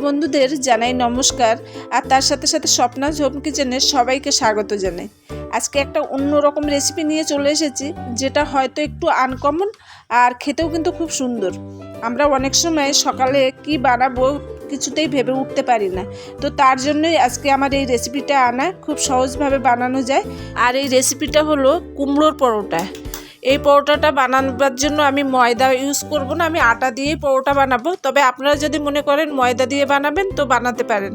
বন্ধুদের জানাই নমস্কার আর তার সাথে সাথে স্বপ্নাস হোম কিচেনের সবাইকে স্বাগত জানাই। আজকে একটা অন্যরকম রেসিপি নিয়ে চলে এসেছি, যেটা হয়তো একটু আনকমন আর খেতেও কিন্তু খুব সুন্দর। আমরা অনেক সময় সকালে কি বানাবো কিছুতেই ভেবে উঠতে পারি না, তো তার জন্যই আজকে আমার এই রেসিপিটা আনা, খুব সহজভাবে বানানো যায়। আর এই রেসিপিটা হলো কুমড়োর পরোটা। এই পরোটাটা বানানোর জন্য আমি ময়দা ইউজ করব না, আমি আটা দিয়েই পরোটা বানাবো। তবে আপনারা যদি মনে করেন ময়দা দিয়ে বানাবেন তো বানাতে পারেন।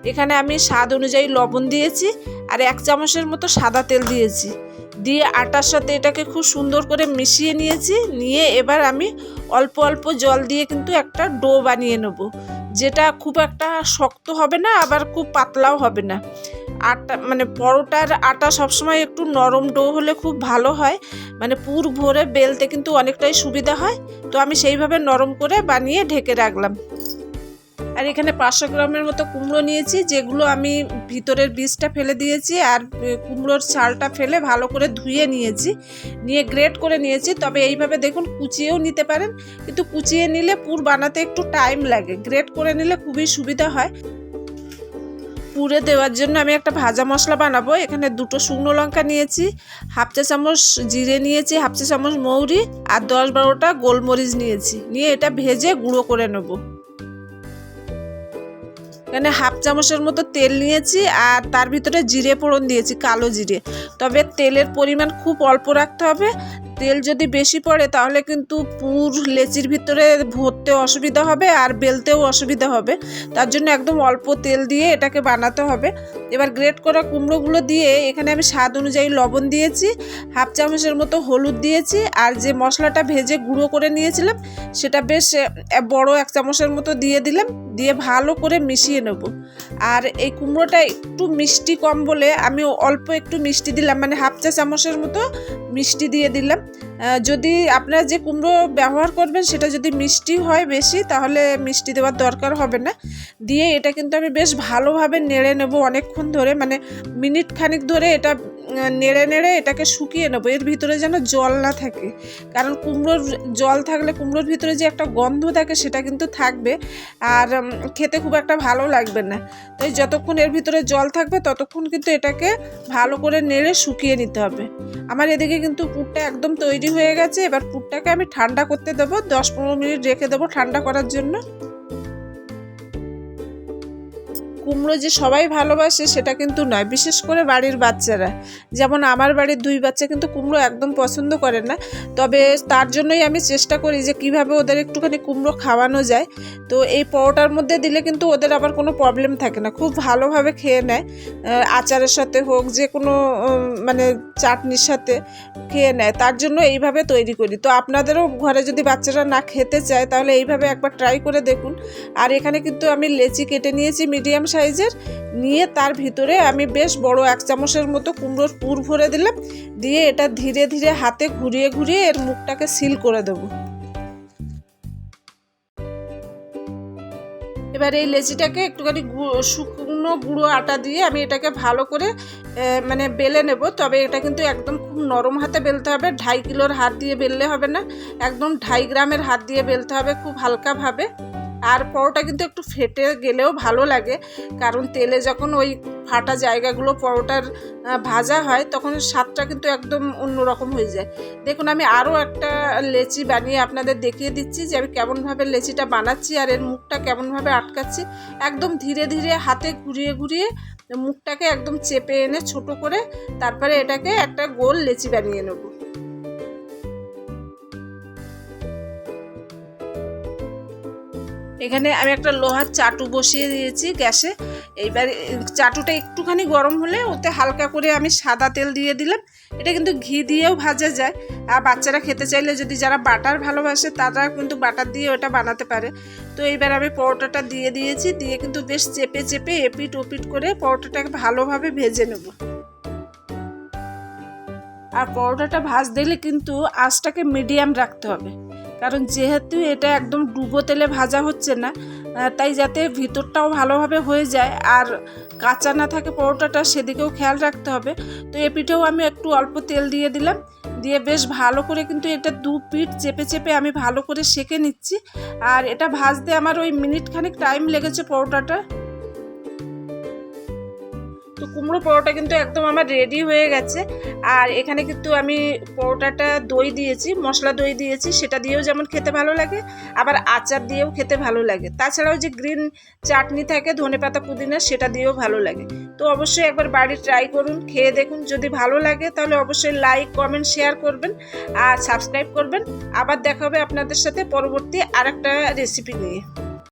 এখানে আমি স্বাদ অনুযায়ী লবণ দিয়েছি আর 1 চামচের মতো সাদা তেল দিয়েছি, দিয়ে আটার সাথে এটাকে খুব সুন্দর করে মিশিয়ে নিয়েছি। নিয়ে এবার আমি অল্প অল্প জল দিয়ে কিন্তু একটা ডো বানিয়ে নেব, যেটা খুব একটা শক্ত হবে না আবার খুব পাতলাও হবে না। আটা মানে পরোটার আটা সবসময় একটু নরম ডো হলে খুব ভালো হয়, মানে পুর ভরে বেলতে কিন্তু অনেকটাই সুবিধা হয়। তো আমি সেইভাবে নরম করে বানিয়ে ঢেকে রাখলাম। আর এখানে 500 গ্রামের মতো কুমড়ো নিয়েছি, যেগুলো আমি ভিতরের বীজটা ফেলে দিয়েছি আর কুমড়োর ছালটা ফেলে ভালো করে ধুয়ে নিয়েছি, নিয়ে গ্রেট করে নিয়েছি। তবে এইভাবে দেখুন কুচিয়েও নিতে পারেন, কিন্তু কুচিয়ে নিলে পুর বানাতে একটু টাইম লাগে, গ্রেট করে নিলে খুবই সুবিধা হয়। পুরে দেওয়ার জন্য আমি একটা ভাজা মশলা বানাবো। এখানে 2টো শুকনো লঙ্কা নিয়েছি, 1/2 চা চামচ জিরে নিয়েছি, 1/2 চা চামচ মৌরি আর 10-12টা গোলমরিচ নিয়েছি। নিয়ে এটা ভেজে গুঁড়ো করে নেব। এখানে 1/2 চামচের মতো তেল নিয়েছি আর তার ভিতরে জিরে ফোড়ন দিয়েছি, কালো জিরে। তবে তেলের পরিমাণ খুব অল্প রাখতে হবে। তেল যদি বেশি পড়ে তাহলে কিন্তু পুর লেচির ভিতরে ভরতে অসুবিধা হবে আর বেলতেও অসুবিধা হবে। তার জন্য একদম অল্প তেল দিয়ে এটাকে বানাতে হবে। এবার গ্রেট করা কুমড়োগুলো দিয়ে এখানে আমি স্বাদ অনুযায়ী লবণ দিয়েছি, 1/2 চামচের মতো হলুদ দিয়েছি আর যে মশলাটা ভেজে গুঁড়ো করে নিয়েছিলাম সেটা বেশ বড় 1 চামচের মতো দিয়ে দিলাম। দিয়ে ভালো করে মিশিয়ে নেব। আর এই কুমড়োটা একটু মিষ্টি কম বলে আমি অল্প একটু মিষ্টি দিলাম, মানে 1/2 চা চামচের মতো মিষ্টি দিয়ে দিলাম। যদি আপনারা যে কুমড়ো ব্যবহার করবেন সেটা যদি মিষ্টি হয় বেশি, তাহলে মিষ্টি দেওয়ার দরকার হবে না। দিয়ে এটা কিন্তু আমি বেশ ভালোভাবে নেড়ে নেব অনেকক্ষণ ধরে, মানে মিনিট খানিক ধরে এটা নেড়ে নেড়ে এটাকে শুকিয়ে নেব। এর ভিতরে যেন জল না থাকে, কারণ কুমড়োর জল থাকলে কুমড়োর ভিতরে যে একটা গন্ধ থাকে সেটা কিন্তু থাকবে আর খেতে খুব একটা ভালো লাগবে না। তাই যতক্ষণ এর ভিতরে জল থাকবে ততক্ষণ কিন্তু এটাকে ভালো করে নেড়ে শুকিয়ে নিতে হবে। আমার এদিকে কিন্তু পুরটা একদম তৈরি হয়ে গেছে। এবার পুরটাকে আমি ঠান্ডা করতে দেবো, 10-15 মিনিট রেখে দেবো ঠান্ডা করার জন্য। কুমড়ো যে সবাই ভালোবাসে সেটা কিন্তু নয়, বিশেষ করে বাড়ির বাচ্চারা। যেমন আমার বাড়ির 2 বাচ্চা কিন্তু কুমড়ো একদম পছন্দ করে না। তবে তার জন্যই আমি চেষ্টা করি যে কিভাবে ওদের একটুখানি কুমড়ো খাওয়ানো যায়। তো এই পরোটার মধ্যে দিলে কিন্তু ওদের আবার কোনো প্রবলেম থাকে না, খুব ভালোভাবে খেয়ে নেয়। আচারের সাথে হোক, যে কোনো মানে চাটনির সাথে খেয়ে নেয়। তার জন্য এইভাবে তৈরি করি। তো আপনাদেরও ঘরে যদি বাচ্চারা না খেতে চায় তাহলে এইভাবে একবার ট্রাই করে দেখুন। আর এখানে কিন্তু আমি লেচি কেটে নিয়েছি মিডিয়াম সাইজের, নিয়ে তার ভিতরে আমি বেশ বড় 1 চামচের মতো কুমড়োর পুর ভরে দিলাম। দিয়ে এটা ধীরে ধীরে হাতে ঘুরিয়ে ঘুরিয়ে এর মুখটাকে সিল করে দেবো। এবার এই লেচিটাকে একটুখানি শুকনো গুঁড়ো আটা দিয়ে আমি এটাকে ভালো করে মানে বেলে নেব। তবে এটা কিন্তু একদম খুব নরম হাতে বেলতে হবে, 2.5 কিলোর হাত দিয়ে বেললে হবে না, একদম 2.5 গ্রামের হাত দিয়ে বেলতে হবে, খুব হালকাভাবে। আর পরোটা কিন্তু একটু ফেটে গেলেও ভালো লাগে, কারণ তেলে যখন ওই ফাটা জায়গাগুলো পরোটার ভাজা হয় তখন স্বাদটা কিন্তু একদম অন্যরকম হয়ে যায়। দেখুন আমি আরও একটা লেচি বানিয়ে আপনাদের দেখিয়ে দিচ্ছি যে আমি কেমনভাবে লেচিটা বানাচ্ছি আর এর মুখটা কেমনভাবে আটকাচ্ছি। একদম ধীরে ধীরে হাতে ঘুরিয়ে ঘুরিয়ে মুখটাকে একদম চেপে এনে ছোট করে তারপরে এটাকে একটা গোল লেচি বানিয়ে নেব। এখানে আমি একটা লোহার চাটু বসিয়ে দিয়েছি গ্যাসে। এইবার চাটুটা একটুখানি গরম হলে ওতে হালকা করে আমি সাদা তেল দিয়ে দিলাম। এটা কিন্তু ঘি দিয়েও ভাজা যায়, আর বাচ্চারা খেতে চাইলে যদি যারা বাটার ভালোবাসে তারা কিন্তু বাটার দিয়ে ওটা বানাতে পারে। তো এইবার আমি পরোটাটা দিয়ে দিয়েছি, দিয়ে কিন্তু বেশ চেপে চেপে এপিট ওপিট করে পরোটাটাকে ভালোভাবে ভেজে নেব। আর পরোটাটা ভাজতে দিলে কিন্তু আঁচটাকে মিডিয়াম রাখতে হবে, কারণ যেহেতু এটা একদম ডুবো তেলে ভাজা হচ্ছে না, তাই যাতে ভিতরটাও ভালোভাবে হয়ে যায় আর কাঁচা না থাকে পরোটাটা, সেদিকেও খেয়াল রাখতে হবে। তো এপিঠেও আমি একটু অল্প তেল দিয়ে দিলাম, দিয়ে বেশ ভালো করে কিন্তু এটা দু পিঠ চেপে চেপে আমি ভালো করে সেঁকে নিচ্ছি। আর এটা ভাজতে আমার ওই মিনিট খানিক টাইম লেগেছে পরোটাটা। তো কুমড়ো পরোটা কিন্তু একদম আমার রেডি হয়ে গেছে। আর এখানে কিন্তু আমি পরোটাটা দই দিয়েছি, মশলা দই দিয়েছি, সেটা দিয়েও যেমন খেতে ভালো লাগে, আবার আচার দিয়েও খেতে ভালো লাগে। তাছাড়াও যে গ্রিন চাটনি থাকে ধনেপাতা পুদিনা, সেটা দিয়েও ভালো লাগে। তো অবশ্যই একবার বাড়ি ট্রাই করুন, খেয়ে দেখুন। যদি ভালো লাগে তাহলে অবশ্যই লাইক, কমেন্ট, শেয়ার করবেন আর সাবস্ক্রাইব করবেন। আবার দেখা হবে আপনাদের সাথে পরবর্তী আরেকটা রেসিপি নিয়ে।